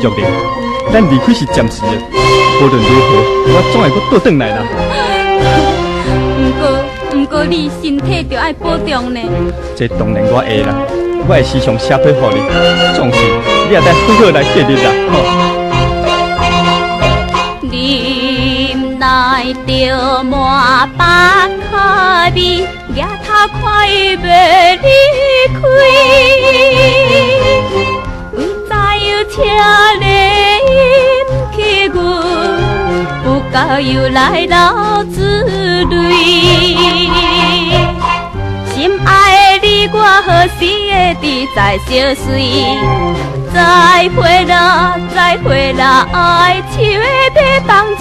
约定，咱离开是暂时的，无论如何，我总会阁倒转来啦。不过你身体着爱保重呢。这当然我会啦，我会时常写批互你，总是你也得好好来记日啦，吼。林内着满巴卡味，举头看伊袂离开。为知有车来引起阮，不够又来流珠泪。心爱的你，我何时会伫再相随？再会啦，再会啦，爱树的马房车，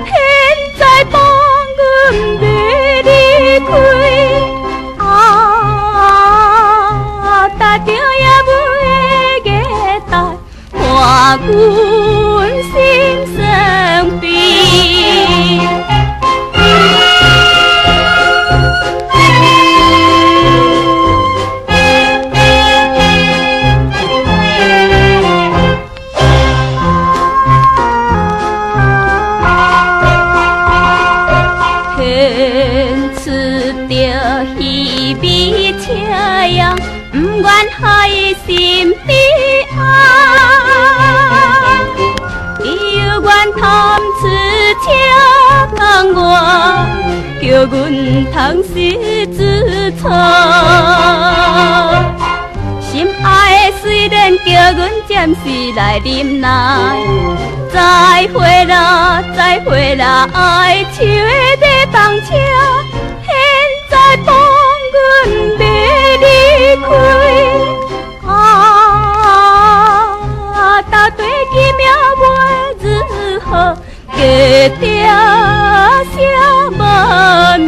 现在放阮袂离开。踏着野尾的月台，看阮心酸悲。不愿害心悲哀，伊又愿贪吃车帮我，叫阮通失自错。心爱的虽然叫阮暂时来忍耐，再会啦，再会啦，爱树的马房车，现在放阮袂离开。到底奇妙袂如何，加点小无眠。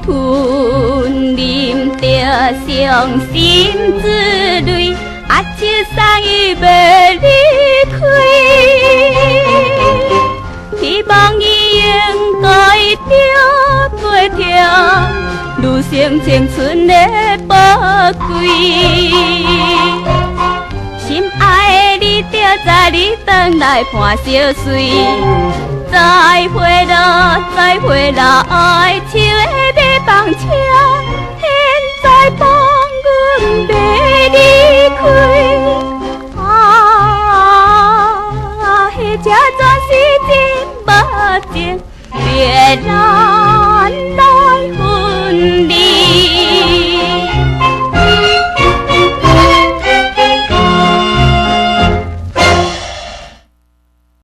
吞啉着伤心之泪，一生伊袂离开。希望伊应该着陪跳女性青春的宝贵。心爱的你，着在你回来伴相随。再会啦，再会啦，爱树的马房车，现在。